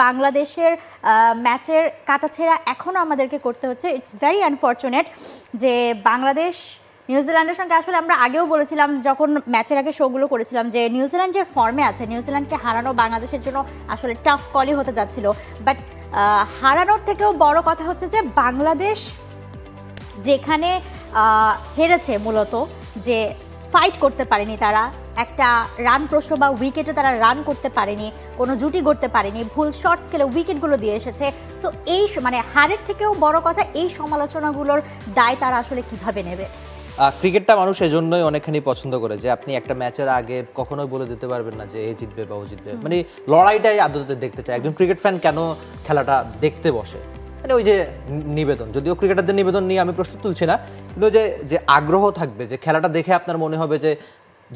বাংলাদেশের ম্যাচের কাটাছেঁড়া এখনও আমাদেরকে করতে হচ্ছে। ইটস ভেরি আনফর্চুনেট যে বাংলাদেশ নিউজিল্যান্ডের সঙ্গে আসলে আমরা আগেও বলেছিলাম যখন ম্যাচের আগে শোগুলো করেছিলাম যে নিউজিল্যান্ড যে ফর্মে আছে, নিউজিল্যান্ডকে হারানো বাংলাদেশের জন্য আসলে টাফ কলই হতে যাচ্ছিল। বাট হারানোর থেকেও বড় কথা হচ্ছে যে বাংলাদেশ যেখানে হেরেছে মূলত, যে ফাইট করতে পারেনি, তারা একটা রান প্রশ্ন বা উইকেটে তারা রান করতে পারেনি, কোনো জুটি করতে পারেনি, ভুল শর্টস খেলে উইকেটগুলো দিয়ে এসেছে। সো এই মানে হারের থেকেও বড় কথা এই সমালোচনাগুলোর দায় তারা আসলে কিভাবে নেবে। ক্রিকেটটা মানুষ এজন্যই অনেকখানি পছন্দ করে যে আপনি একটা ম্যাচের আগে কখনোই বলে দিতে পারবেন না যে এ জিতবে বা ও জিতবে, মানে লড়াইটাই আদতে দেখতে চায়। একজন ক্রিকেট ফ্যান কেন খেলাটা দেখতে বসে, মানে ওই যে নিবেদন, যদিও ক্রিকেটারদের নিবেদন নিয়ে আমি প্রশ্ন তুলছি না, কিন্তু যে আগ্রহ থাকবে যে খেলাটা দেখে আপনার মনে হবে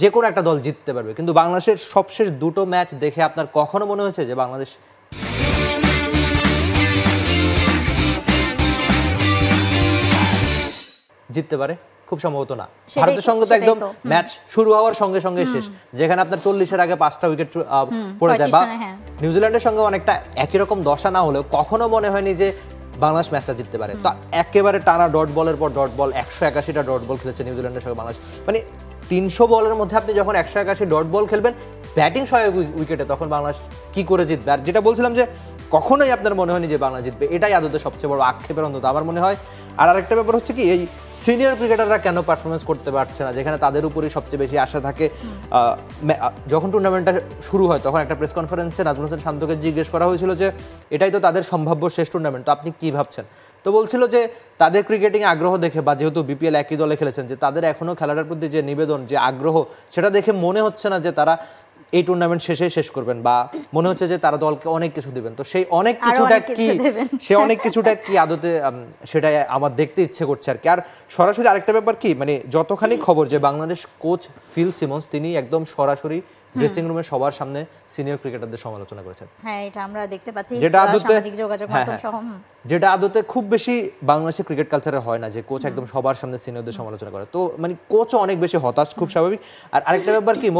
যে কোনো একটা দল জিততে পারবে। কিন্তু বাংলাদেশের সবশেষ দুটো ম্যাচ দেখে আপনার কখনো মনে হয়েছে যে বাংলাদেশ জিততে পারে? খুব সম্ভবত না। ভারতের সঙ্গে তো একদম ম্যাচ শুরু হওয়ার সঙ্গে সঙ্গে শেষ, যেখানে আপনার 40-এর আগে 5টা উইকেট পড়ে যায়। বা নিউজিল্যান্ডের সঙ্গে অনেকটা একই রকম দশা না হলেও কখনো মনে হয়নি যে বাংলাদেশ ম্যাচটা জিততে পারে। তো একেবারে টানা ডট বলের পর ডট বল, 181টা ডট বল খেলেছে নিউজিল্যান্ডের সঙ্গে বাংলাদেশ। মানে 300 বলের মধ্যে আপনি যখন 181 ডট বল খেলবেন ব্যাটিং সহায়ক উইকেটে, তখন বাংলাদেশ কি করে জিতবে? আর যেটা বলছিলাম যে কখনোই আপনার মনে হয়নি যে বাংলাদেশ জিতবে, এটাই আদতে সবচেয়ে বড় আক্ষেপের অন্তত আমার মনে হয়। আর আরেকটা ব্যাপার হচ্ছে কি, এই সিনিয়র ক্রিকেটাররা কেন পারফরমেন্স করতে পারছে না, যেখানে তাদের উপরই সবচেয়ে বেশি আশা থাকে। যখন টুর্নামেন্টটা শুরু হয় তখন একটা প্রেস কনফারেন্সে নাজমুল হোসেন শান্তকে জিজ্ঞেস করা হয়েছিল যে এটাই তো তাদের সম্ভাব্য শেষ টুর্নামেন্ট, তো আপনি কি ভাবছেন? তো বলছিল যে তাদের ক্রিকেটিং আগ্রহ দেখে, বা যেহেতু বিপিএল একই দলে খেলেছেন, যে তাদের এখনো খেলাটার প্রতি যে নিবেদন, যে আগ্রহ, সেটা দেখে মনে হচ্ছে না যে তারা এই টুর্নামেন্ট শেষ করবেন, বা মনে হচ্ছে যে তারা দলকে অনেক কিছু দিবেন। তো সেই অনেক কিছুটা কি আদতে সেটাই আমার দেখতে ইচ্ছে করছে আর কি। আর সরাসরি আরেকটা ব্যাপার কি, মানে যতখানি খবর যে বাংলাদেশ কোচ ফিল সিমন্স তিনি একদম সরাসরি ড্রেসিং রুমে সবার সামনে সিনিয়র ক্রিকেটারদের সমালোচনা করেছেন। হ্যাঁ, এটা আমরা দেখতে পাচ্ছি সামাজিক যোগাযোগ মাধ্যম সহ। যেটা আদতে খুব বেশি বাংলাদেশের ক্রিকেট কালচারে হয় না, যে কোচ একদম সবার সামনে সিনিয়রদের সমালোচনা করে। তো মানে কোচও অনেক বেশি হতাশ, খুব স্বাভাবিক। আর আরেকটা ব্যাপার কি,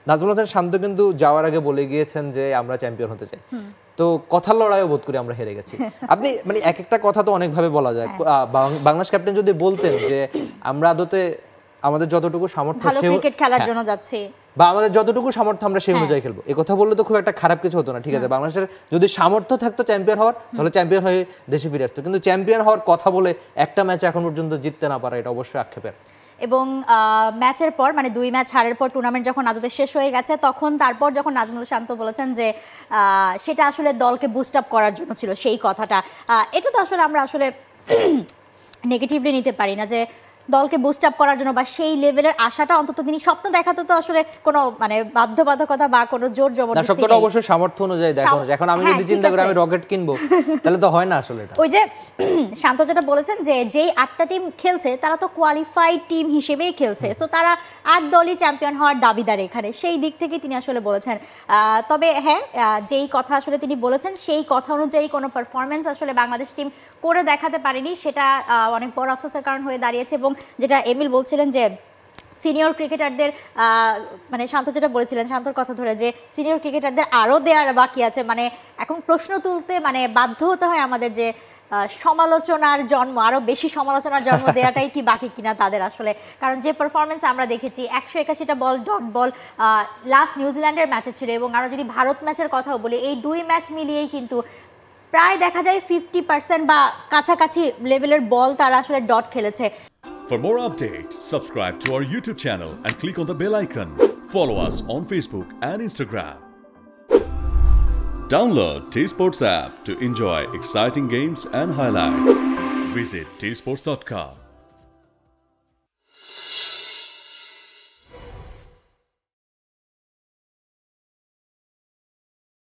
নাজমুল হোসেন শান্ত কিন্তু যাওয়ার আগে বলে গিয়েছেন যে আমরা চ্যাম্পিয়ন হতে চাই। তো কথার লড়াইও বোধ করি আমরা হেরে গেছি। আপনি মানে এক একটা কথা তো অনেকভাবে বলা যায়। বাংলাদেশ ক্যাপ্টেন যদি বলতেন যে আমরা আদতে আমাদের যতটুকু সামর্থ্য ক্রিকেট খেলার জন্য যাচ্ছি, বা আমাদের যতটুকু সামর্থ্য আমরা সেই অনুযায়ী খেলবো, এই কথা বললে তো খুব একটা খারাপ কিছু হতো না। ঠিক আছে, বাংলাদেশের যদি সামর্থ্য থাকতো চ্যাম্পিয়ন হওয়ার, তাহলে চ্যাম্পিয়ন হয়ে দেশে ফিরে আসতো। কিন্তু চ্যাম্পিয়ন হওয়ার কথা বলে একটা ম্যাচ এখন পর্যন্ত জিততে না পারা, এটা অবশ্যই আক্ষেপের। এবং ম্যাচের পর, মানে 2 ম্যাচ হারের পর টুর্নামেন্ট যখন আদতে শেষ হয়ে গেছে, তখন তারপর যখন নাজমুল শান্ত বলেছেন যে সেটা আসলে দলকে বুস্ট আপ করার জন্য ছিল সেই কথাটা, এটা তো আসলে আমরা আসলে নেগেটিভলি নিতে পারি না, যে দলকে বুস্ট আপ করার জন্য বা সেই লেভেলের আশাটা অন্তত তিনি স্বপ্ন দেখাতে তো আসলে কোনো মানে বাধ্যবাধকতা বা কোনো জোর জবরদস্তি, স্বপ্নটা অবশ্যই সামর্থ্য অনুযায়ী দেখো। এখন আমি যদি চিন্তা করি আমি রকেট কিনবো, তাহলে তো হয় না আসলে এটা। ওই যে শান্ত যেটা বলেছেন যে যেই 8টা টিম খেলছে তারা তো কোয়ালিফাইড টিম হিসেবেই খেলছে, সো তারা 8 দলই চ্যাম্পিয়ন হওয়ার দাবিদার এখানে, সেই দিক থেকে তিনি আসলে বলেছেন। তবে হ্যাঁ, যেই কথা আসলে তিনি বলেছেন সেই কথা অনুযায়ী কোনো পারফরমেন্স আসলে বাংলাদেশ টিম করে দেখাতে পারেনি, সেটা অনেক বড় আফসোসের কারণ হয়ে দাঁড়িয়েছে। এবং যেটা এমিল বলছিলেন যে সিনিয়র ক্রিকেটারদের, মানে শান্ত যেটা বলেছিলেন, শান্তর কথা ধরে, যে সিনিয়র ক্রিকেটারদের আরও দেওয়ার বাকি আছে, মানে এখন প্রশ্ন তুলতে মানে বাধ্য হতে হয় আমাদের যে সমালোচনার জন্ম, আরও বেশি সমালোচনার জন্ম দেওয়াটাই কি বাকি কিনা তাদের আসলে। কারণ যে পারফরমেন্স আমরা দেখেছি, 181টা বল ডট বল লাস্ট নিউজিল্যান্ডের ম্যাচে ছিল, এবং আরও যদি ভারত ম্যাচের কথাও বলি, এই 2 ম্যাচ মিলিয়েই কিন্তু প্রায় দেখা যায় 50% বা কাছাকাছি লেভেলের বল তারা আসলে ডট খেলেছে। For more updates, subscribe to our YouTube channel and click on the bell icon. Follow us on Facebook and Instagram. Download T-Sports app to enjoy exciting games and highlights. Visit tsports.com.